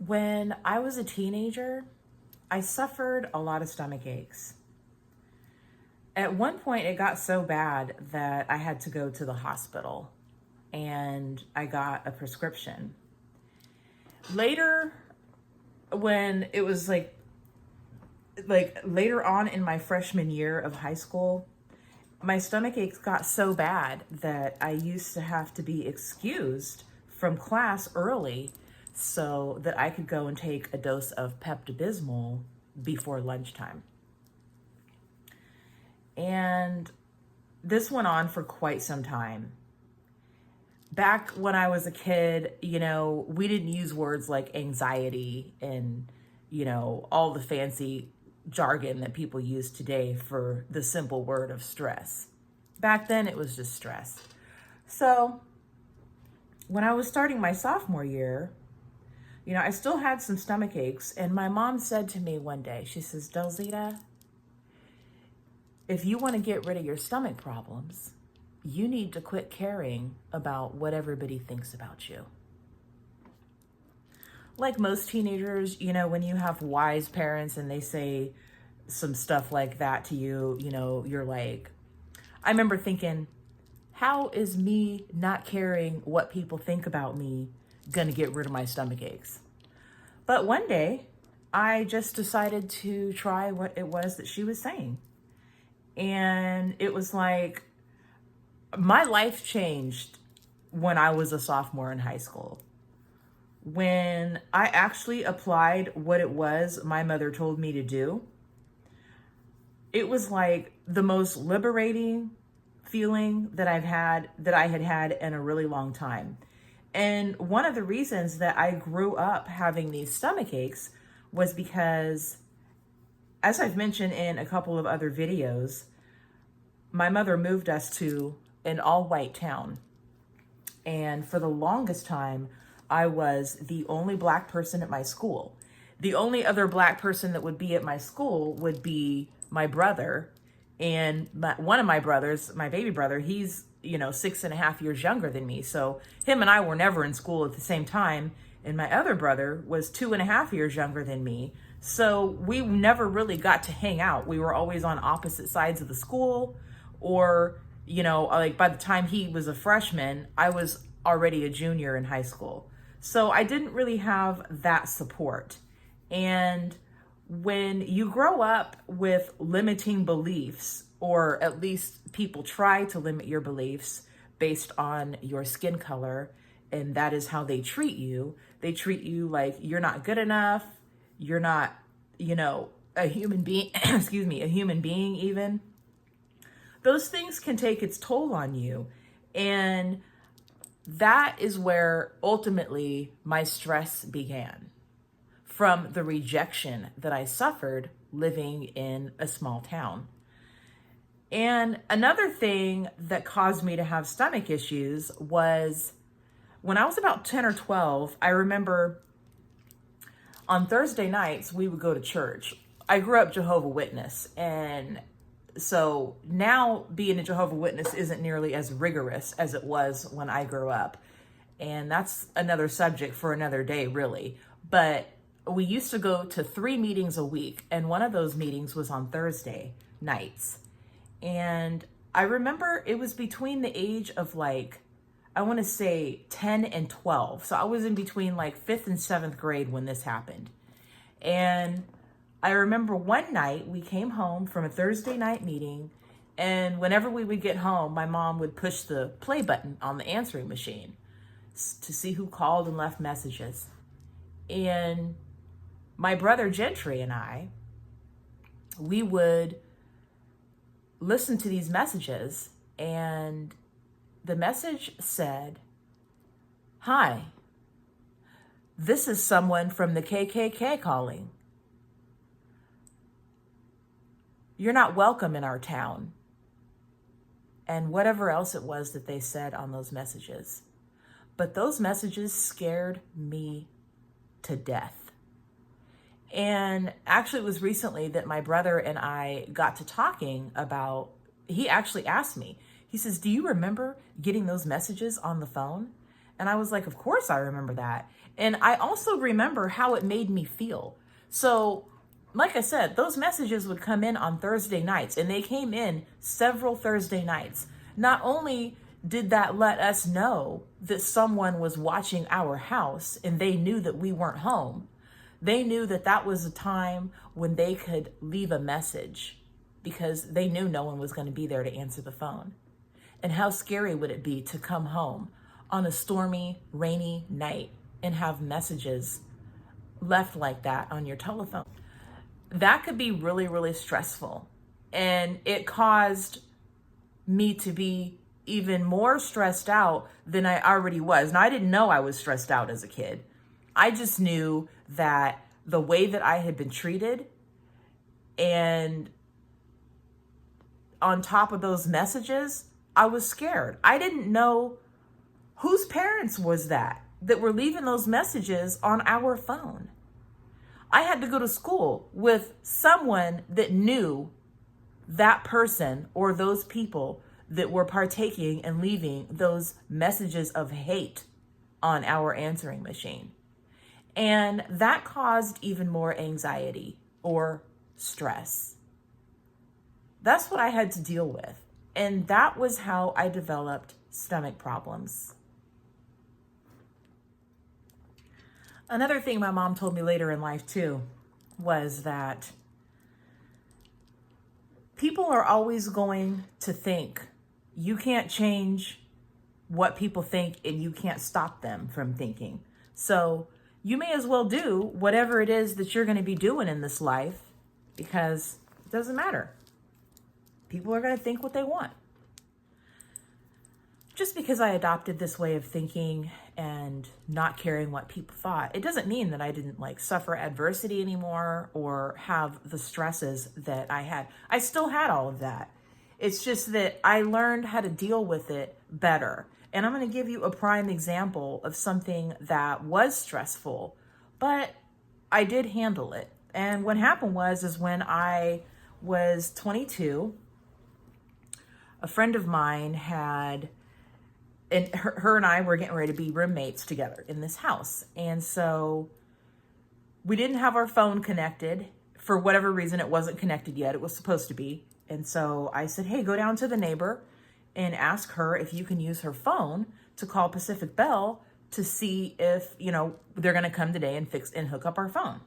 When I was a teenager, I suffered a lot of stomach aches. At one point, it got so bad that I had to go to the hospital and I got a prescription. Later, when it was like later on in my freshman year of high school, my stomach aches got so bad that I used to have to be excused from class early so that I could go and take a dose of Pepto-Bismol before lunchtime. And this went on for quite some time. Back when I was a kid, we didn't use words like anxiety and, all the fancy jargon that people use today for the simple word of stress. Back then, it was just stress. So when I was starting my sophomore year, I still had some stomach aches, and my mom said to me one day, she says, "Delzita, if you want to get rid of your stomach problems, you need to quit caring about what everybody thinks about you." Like most teenagers, when you have wise parents and they say some stuff like that to you, you're like, I remember thinking, how is me not caring what people think about me gonna get rid of my stomach aches? But one day, I just decided to try what it was that she was saying. And it was like, my life changed when I was a sophomore in high school. When I actually applied what it was my mother told me to do, it was like the most liberating feeling that I had had in a really long time. And one of the reasons that I grew up having these stomach aches was because, as I've mentioned in a couple of other videos, my mother moved us to an all-white town. And for the longest time, I was the only Black person at my school. The only other Black person that would be at my school would be my brother. And one of my brothers, my baby brother, he's 6.5 years younger than me. So him and I were never in school at the same time. And my other brother was 2.5 years younger than me. So we never really got to hang out. We were always on opposite sides of the school, or, like by the time he was a freshman, I was already a junior in high school. So I didn't really have that support. And when you grow up with limiting beliefs, or at least people try to limit your beliefs based on your skin color, and that is how they treat you. They treat you like you're not good enough, you're not, a human being, excuse me, a human being even. Those things can take its toll on you. And that is where ultimately my stress began, from the rejection that I suffered living in a small town. And another thing that caused me to have stomach issues was when I was about 10 or 12, I remember on Thursday nights, we would go to church. I grew up Jehovah's Witness, and so now being a Jehovah's Witness isn't nearly as rigorous as it was when I grew up. And that's another subject for another day, really. But we used to go to 3 meetings a week, and one of those meetings was on Thursday nights. And I remember it was between the age of I want to say 10 and 12. So I was in between 5th and 7th grade when this happened. And I remember one night we came home from a Thursday night meeting, and whenever we would get home, my mom would push the play button on the answering machine to see who called and left messages. And my brother Gentry and I, we would listen to these messages, and the message said, "Hi, this is someone from the KKK calling. You're not welcome in our town." And whatever else it was that they said on those messages. But those messages scared me to death. And actually, it was recently that my brother and I got to talking about, he actually asked me, he says, "Do you remember getting those messages on the phone?" And I was like, of course I remember that. And I also remember how it made me feel. So, like I said, those messages would come in on Thursday nights, and they came in several Thursday nights. Not only did that let us know that someone was watching our house and they knew that we weren't home, they knew that that was a time when they could leave a message because they knew no one was going to be there to answer the phone. And how scary would it be to come home on a stormy, rainy night and have messages left like that on your telephone? That could be really, really stressful. And it caused me to be even more stressed out than I already was. Now, I didn't know I was stressed out as a kid. I just knew that the way that I had been treated, and on top of those messages, I was scared. I didn't know whose parents was that were leaving those messages on our phone. I had to go to school with someone that knew that person or those people that were partaking and leaving those messages of hate on our answering machine. And that caused even more anxiety or stress. That's what I had to deal with. And that was how I developed stomach problems. Another thing my mom told me later in life too was that people are always going to think. You can't change what people think, and you can't stop them from thinking. So you may as well do whatever it is that you're going to be doing in this life, because it doesn't matter. People are going to think what they want. Just because I adopted this way of thinking and not caring what people thought, it doesn't mean that I didn't suffer adversity anymore or have the stresses that I had. I still had all of that. It's just that I learned how to deal with it better. And I'm going to give you a prime example of something that was stressful, but I did handle it. And what happened is when I was 22, a friend of mine had, and her and I were getting ready to be roommates together in this house. And so we didn't have our phone connected. For whatever reason, it wasn't connected yet. It was supposed to be. And so I said, hey, go down to the neighbor and ask her if you can use her phone to call Pacific Bell to see if, they're going to come today and fix and hook up our phone.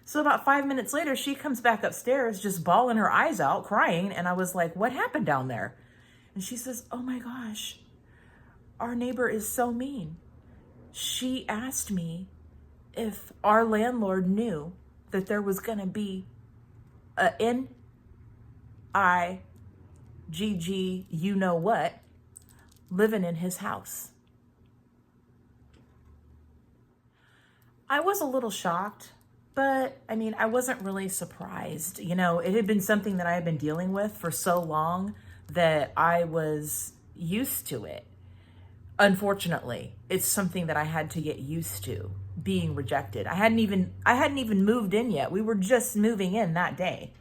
So about 5 minutes later, she comes back upstairs, just bawling her eyes out, crying. And I was like, what happened down there? And she says, oh my gosh, our neighbor is so mean. She asked me if our landlord knew that there was going to be a NIGG, you know what, living in his house. I was a little shocked, but I wasn't really surprised. It had been something that I had been dealing with for so long that I was used to it. Unfortunately, it's something that I had to get used to, being rejected. I hadn't even moved in yet. We were just moving in that day.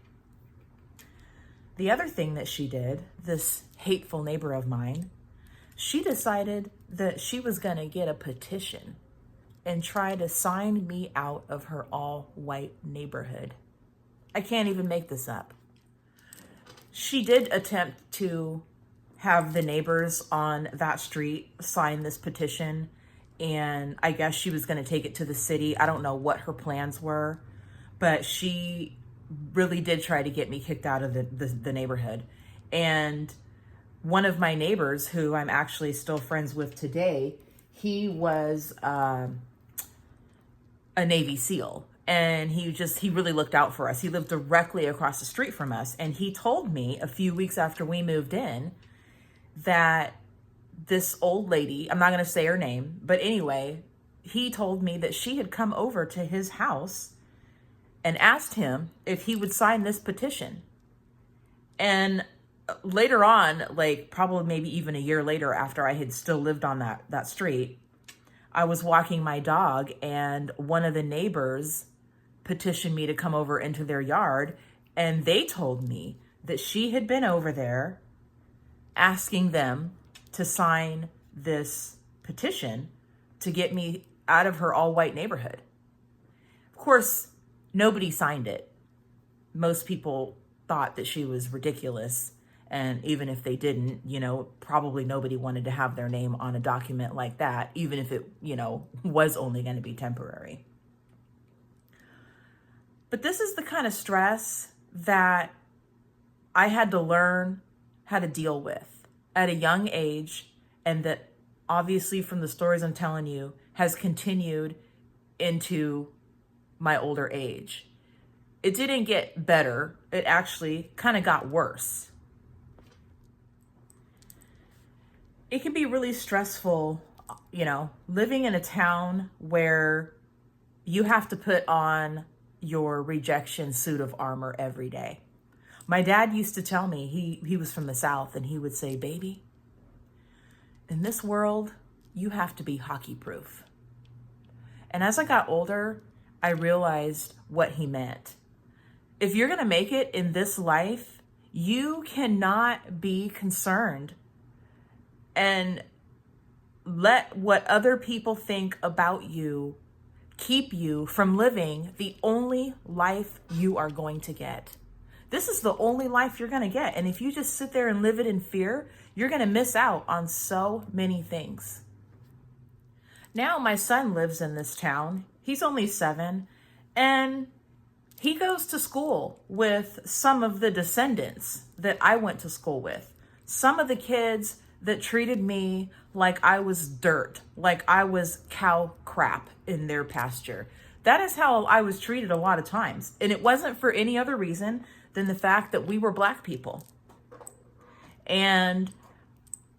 The other thing that she did, this hateful neighbor of mine, she decided that she was going to get a petition and try to sign me out of her all-white neighborhood. I can't even make this up. She did attempt to have the neighbors on that street sign this petition, and I guess she was going to take it to the city. I don't know what her plans were, but she really did try to get me kicked out of the neighborhood. And one of my neighbors, who I'm actually still friends with today, he was a Navy SEAL, and he really looked out for us. He lived directly across the street from us, and he told me a few weeks after we moved in that this old lady, I'm not going to say her name, but anyway, he told me that she had come over to his house and asked him if he would sign this petition. And later on, probably maybe even a year later, after I had still lived on that street, I was walking my dog, and one of the neighbors petitioned me to come over into their yard, and they told me that she had been over there asking them to sign this petition to get me out of her all-white neighborhood. Of course, nobody signed it. Most people thought that she was ridiculous. And even if they didn't, probably nobody wanted to have their name on a document like that, even if it, was only going to be temporary. But this is the kind of stress that I had to learn how to deal with at a young age, and that obviously from the stories I'm telling you has continued into my older age. It didn't get better. It actually kind of got worse. It can be really stressful, living in a town where you have to put on your rejection suit of armor every day. My dad used to tell me, he was from the South, and he would say, baby, in this world, you have to be hockey proof. And as I got older, I realized what he meant. If you're going to make it in this life, you cannot be concerned and let what other people think about you keep you from living the only life you are going to get. This is the only life you're going to get. And if you just sit there and live it in fear, you're going to miss out on so many things. Now my son lives in this town. He's only 7, and he goes to school with some of the descendants that I went to school with. Some of the kids that treated me like I was dirt, like I was cow crap in their pasture. That is how I was treated a lot of times. And it wasn't for any other reason than the fact that we were Black people. And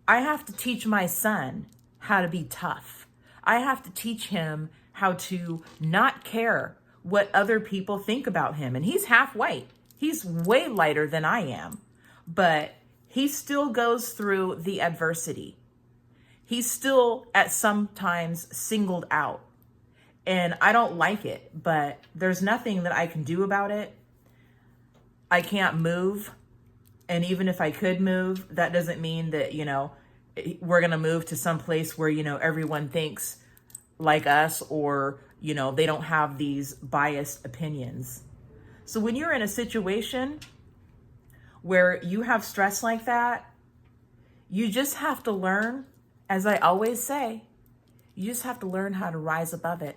I have to teach my son how to be tough. I have to teach him how to not care what other people think about him. And he's half white. He's way lighter than I am. But he still goes through the adversity. He's still at some times singled out. And I don't like it, but there's nothing that I can do about it. I can't move. And even if I could move, that doesn't mean that, we're going to move to some place where, everyone thinks like us, or, they don't have these biased opinions. So when you're in a situation where you have stress like that, you just have to learn, as I always say, you just have to learn how to rise above it.